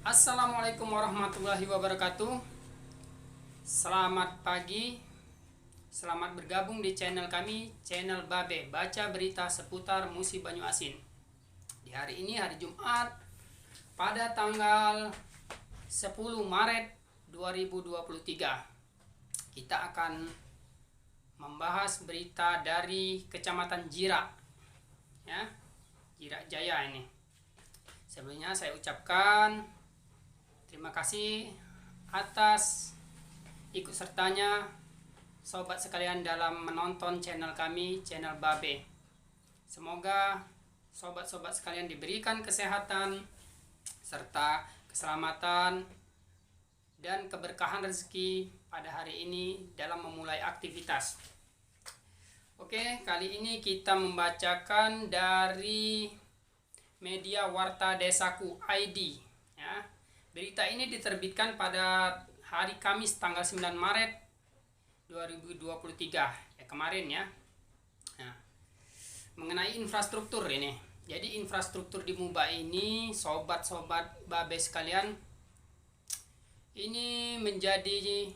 Assalamualaikum warahmatullahi wabarakatuh. Selamat pagi. Selamat bergabung di channel kami, channel Babe, baca berita seputar Musi Banyuasin. Di hari ini, hari Jumat, pada tanggal 10 Maret 2023, kita akan membahas berita dari Kecamatan Jirak, ya, Jirak Jaya ini. Sebelumnya saya ucapkan terima kasih atas ikut sertanya sobat sekalian dalam menonton channel kami, channel Babe. Semoga sobat-sobat sekalian diberikan kesehatan serta keselamatan dan keberkahan rezeki pada hari ini dalam memulai aktivitas. Oke, kali ini kita membacakan dari media Warta Desaku ID, ya. Berita ini diterbitkan pada hari Kamis tanggal 9 Maret 2023, ya, kemarin, ya. Nah, mengenai infrastruktur ini. Jadi infrastruktur di Muba ini, sobat-sobat Babe sekalian, ini menjadi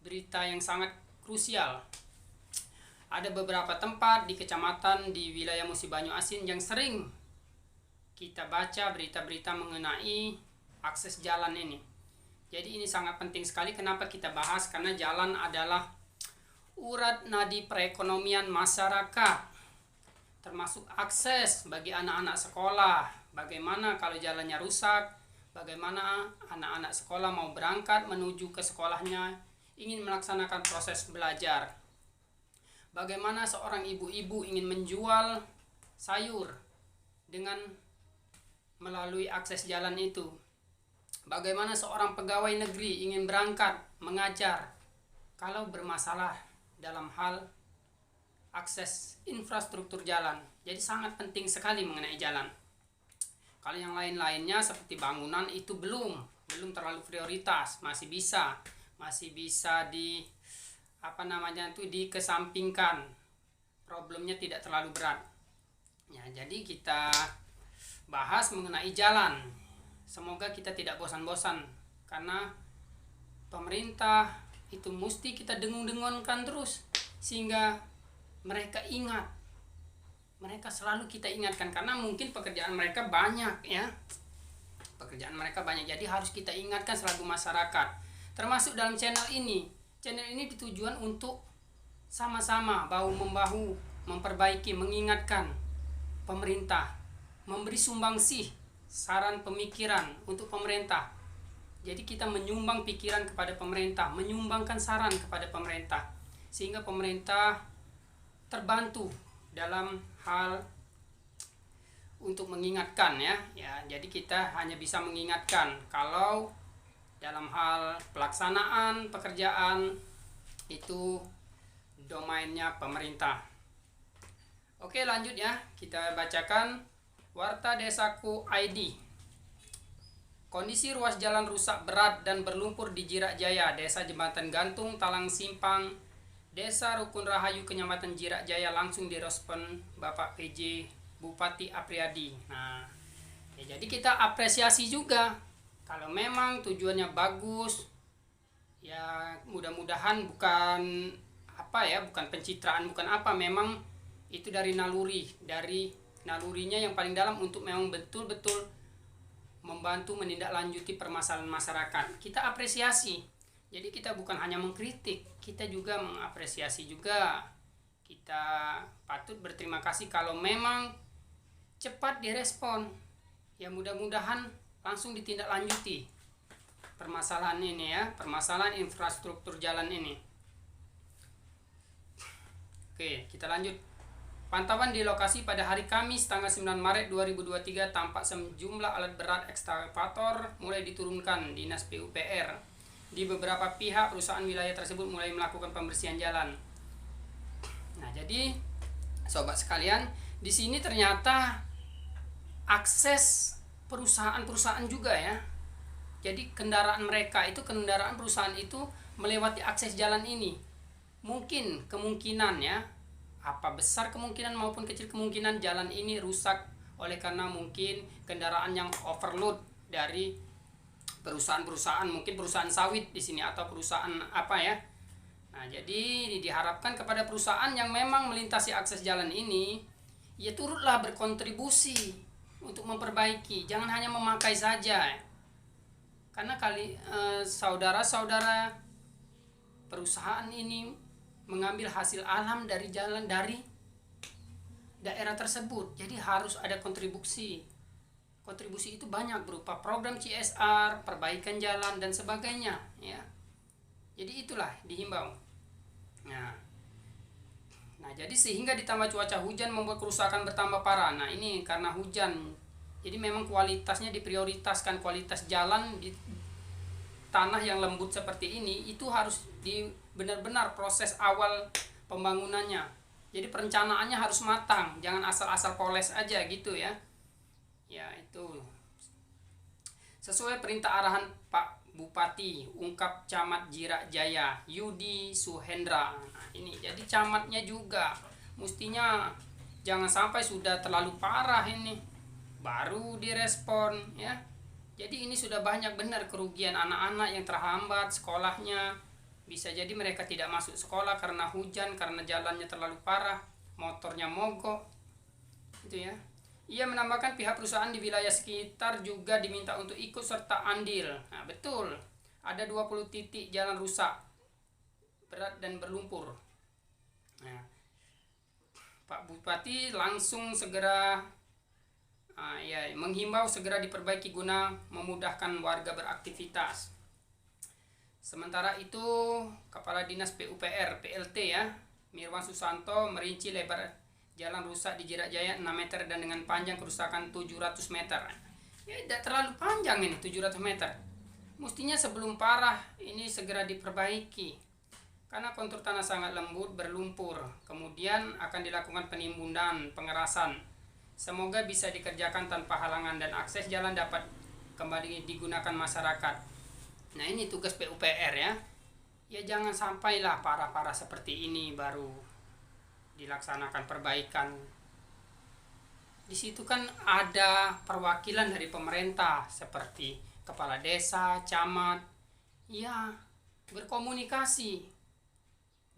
berita yang sangat krusial. Ada beberapa tempat di kecamatan di wilayah Musi Banyuasin yang sering kita baca berita-berita mengenai akses jalan ini. Jadi ini sangat penting sekali. Kenapa kita bahas? Karena jalan adalah urat nadi perekonomian masyarakat, termasuk akses bagi anak-anak sekolah. Bagaimana kalau jalannya rusak? Bagaimana anak-anak sekolah mau berangkat menuju ke sekolahnya, ingin melaksanakan proses belajar? Bagaimana seorang ibu-ibu ingin menjual sayur dengan melalui akses jalan itu? Bagaimana seorang pegawai negeri ingin berangkat mengajar kalau bermasalah dalam hal akses infrastruktur jalan? Jadi sangat penting sekali mengenai jalan. Kalau yang lain-lainnya seperti bangunan itu belum terlalu prioritas, masih bisa di dikesampingkan. Problemnya tidak terlalu berat. Ya, jadi kita bahas mengenai jalan. Semoga kita tidak bosan-bosan, karena pemerintah itu mesti kita dengung-dengungkan terus sehingga mereka ingat. Mereka selalu kita ingatkan karena mungkin pekerjaan mereka banyak, ya. Pekerjaan mereka banyak, jadi harus kita ingatkan selaku masyarakat. Termasuk dalam channel ini. Channel ini ditujuan untuk sama-sama bahu-membahu memperbaiki, mengingatkan pemerintah, memberi sumbangsih saran pemikiran untuk pemerintah. Jadi kita menyumbang pikiran kepada pemerintah, menyumbangkan saran kepada pemerintah, sehingga pemerintah terbantu dalam hal untuk mengingatkan, ya. Jadi kita hanya bisa mengingatkan. Kalau dalam hal pelaksanaan pekerjaan itu domainnya pemerintah. Oke, lanjut, ya. Kita bacakan Warta Desaku ID. Kondisi ruas jalan rusak berat dan berlumpur di Jirak Jaya, Desa Jembatan Gantung, Talang Simpang, Desa Rukun Rahayu, Kecamatan Jirak Jaya. Langsung direspon Bapak PJ Bupati Apriyadi. Nah, ya, jadi kita apresiasi juga. Kalau memang tujuannya bagus, ya mudah-mudahan bukan pencitraan, bukan apa, memang itu dari nalurinya yang paling dalam untuk memang betul-betul membantu menindaklanjuti permasalahan masyarakat. Kita apresiasi. Jadi kita bukan hanya mengkritik, kita juga mengapresiasi juga. Kita patut berterima kasih kalau memang cepat direspon. Ya, mudah-mudahan langsung ditindaklanjuti permasalahan ini, ya, permasalahan infrastruktur jalan ini. Oke, kita lanjut. Pantauan di lokasi pada hari Kamis tanggal 9 Maret 2023 tampak sejumlah alat berat ekskavator mulai diturunkan Dinas PUPR. Di beberapa pihak perusahaan wilayah tersebut mulai melakukan pembersihan jalan. Nah, jadi sobat sekalian, di sini ternyata akses perusahaan-perusahaan juga, ya. Jadi kendaraan perusahaan itu melewati akses jalan ini. Mungkin kemungkinan, ya, apa besar kemungkinan maupun kecil kemungkinan jalan ini rusak oleh karena mungkin kendaraan yang overload dari perusahaan-perusahaan, mungkin perusahaan sawit di sini atau perusahaan apa ya. Nah, jadi diharapkan kepada perusahaan yang memang melintasi akses jalan ini, ya turutlah berkontribusi untuk memperbaiki, jangan hanya memakai saja. Karena saudara-saudara perusahaan ini mengambil hasil alam dari jalan dari daerah tersebut, jadi harus ada kontribusi. Kontribusi itu banyak berupa program CSR, perbaikan jalan dan sebagainya, ya. Jadi itulah dihimbau. Nah, jadi sehingga ditambah cuaca hujan membuat kerusakan bertambah parah. Nah, ini karena hujan. Jadi memang kualitasnya diprioritaskan, kualitas jalan di tanah yang lembut seperti ini itu harus benar-benar proses awal pembangunannya. Jadi perencanaannya harus matang, jangan asal-asal poles aja gitu ya. Ya, itu sesuai perintah arahan Pak Bupati, ungkap Camat Jirak Jaya Yudi Suhendra. Nah, ini jadi camatnya juga mestinya jangan sampai sudah terlalu parah ini baru direspon ya. Jadi ini sudah banyak benar kerugian anak-anak yang terhambat sekolahnya. Bisa jadi mereka tidak masuk sekolah karena hujan, karena jalannya terlalu parah, motornya mogok. Itu ya. Ia menambahkan pihak perusahaan di wilayah sekitar juga diminta untuk ikut serta andil. Nah, betul. Ada 20 titik jalan rusak berat dan berlumpur. Nah, Pak Bupati langsung segera menghimbau segera diperbaiki guna memudahkan warga beraktivitas. Sementara itu, Kepala Dinas PUPR PLT ya, Mirwan Susanto merinci lebar jalan rusak di Jirak Jaya 6 meter dan dengan panjang kerusakan 700 meter. Ya, tidak terlalu panjang ini 700 meter. Mestinya sebelum parah ini segera diperbaiki. Karena kontur tanah sangat lembut, berlumpur. Kemudian akan dilakukan penimbunan, pengerasan. Semoga bisa dikerjakan tanpa halangan dan akses jalan dapat kembali digunakan masyarakat. Nah, ini tugas PUPR ya. Ya jangan sampailah parah-parah seperti ini baru dilaksanakan perbaikan. Di situ kan ada perwakilan dari pemerintah seperti kepala desa, camat, ya berkomunikasi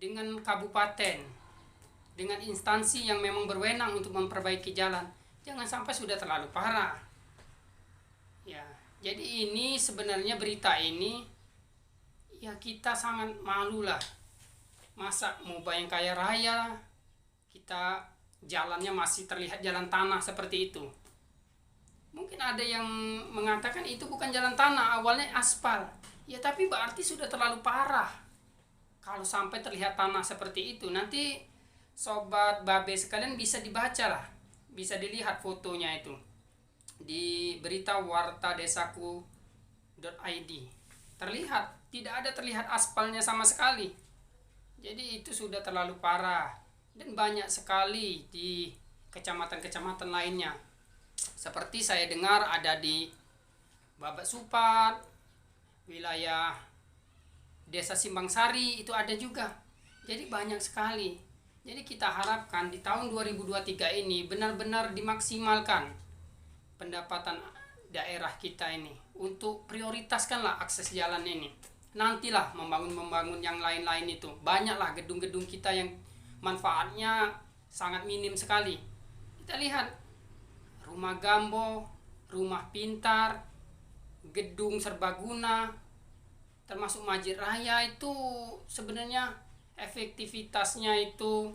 dengan kabupaten, dengan instansi yang memang berwenang untuk memperbaiki jalan. Jangan sampai sudah terlalu parah. Ya, jadi ini sebenarnya berita ini ya kita sangat malu lah. Masa mau bayang kaya raya kita jalannya masih terlihat jalan tanah seperti itu. Mungkin ada yang mengatakan itu bukan jalan tanah, awalnya aspal. Ya tapi berarti sudah terlalu parah. Kalau sampai terlihat tanah seperti itu, nanti sobat babe sekalian bisa dibaca lah. Bisa dilihat fotonya itu di berita wartadesaku.id. Terlihat, tidak ada terlihat aspalnya sama sekali. Jadi itu sudah terlalu parah. Dan banyak sekali di kecamatan-kecamatan lainnya. Seperti saya dengar ada di Babat Supat, wilayah Desa Simbangsari itu ada juga. Jadi banyak sekali. Jadi kita harapkan di tahun 2023 ini benar-benar dimaksimalkan pendapatan daerah kita ini untuk prioritaskanlah akses jalan ini. Nantilah membangun yang lain-lain itu. Banyaklah gedung-gedung kita yang manfaatnya sangat minim sekali. Kita lihat rumah Gambo, rumah pintar, gedung serbaguna, termasuk masjid raya itu sebenarnya efektivitasnya itu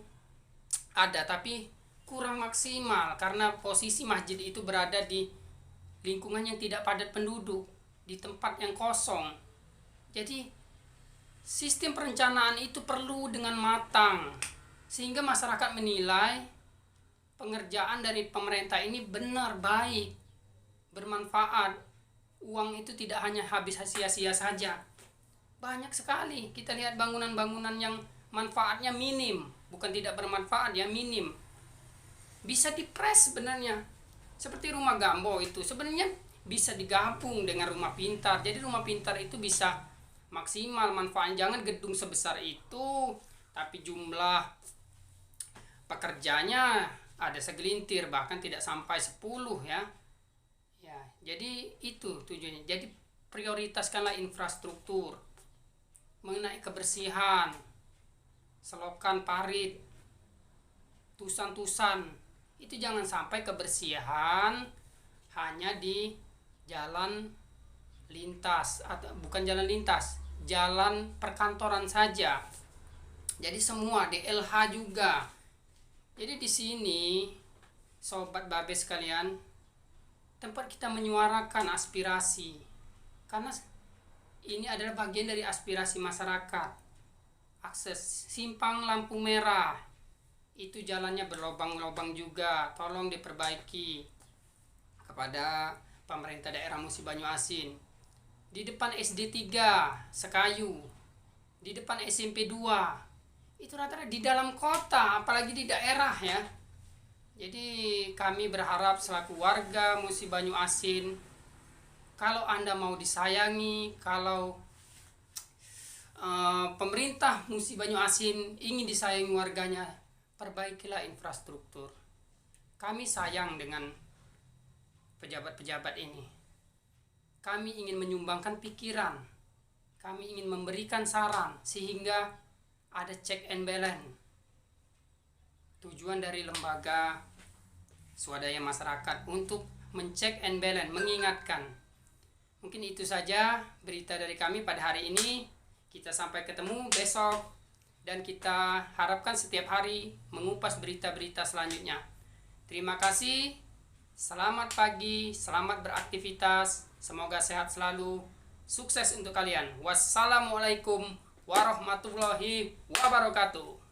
ada tapi kurang maksimal karena posisi masjid itu berada di lingkungan yang tidak padat penduduk, di tempat yang kosong. Jadi sistem perencanaan itu perlu dengan matang sehingga masyarakat menilai pengerjaan dari pemerintah ini benar, baik, bermanfaat. Uang itu tidak hanya habis sia-sia saja. Banyak sekali kita lihat bangunan-bangunan yang manfaatnya minim, bukan tidak bermanfaat ya, minim. Bisa dipres sebenarnya. Seperti rumah Gambo itu sebenarnya bisa digabung dengan rumah pintar. Jadi rumah pintar itu bisa maksimal manfaatnya. Jangan gedung sebesar itu tapi jumlah pekerjanya ada segelintir, bahkan tidak sampai 10 ya. Ya, jadi itu tujuannya. Jadi prioritaskanlah infrastruktur mengenai kebersihan, selokan parit, tusan-tusan. Itu jangan sampai kebersihan hanya di jalan lintas, atau bukan jalan lintas, jalan perkantoran saja. Jadi semua di LH juga. Jadi di sini sobat babe sekalian, tempat kita menyuarakan aspirasi, karena ini adalah bagian dari aspirasi masyarakat. Akses simpang lampu merah itu jalannya berlobang-lobang juga, tolong diperbaiki kepada pemerintah daerah Musi Banyu Asin. Di depan SD 3 Sekayu, di depan SMP 2, itu rata-rata di dalam kota, apalagi di daerah ya. Jadi kami berharap selaku warga Musi Banyu Asin, kalau Anda mau disayangi, kalau pemerintah Musi Banyu Asin ingin disayangi warganya, perbaikilah infrastruktur. Kami sayang dengan pejabat-pejabat ini. Kami ingin menyumbangkan pikiran, kami ingin memberikan saran sehingga ada check and balance. Tujuan dari lembaga swadaya masyarakat untuk mencek and balance, mengingatkan. Mungkin itu saja berita dari kami pada hari ini. Kita sampai ketemu besok, dan kita harapkan setiap hari mengupas berita-berita selanjutnya. Terima kasih. Selamat pagi, selamat beraktivitas. Semoga sehat selalu. Sukses untuk kalian. Wassalamualaikum warahmatullahi wabarakatuh.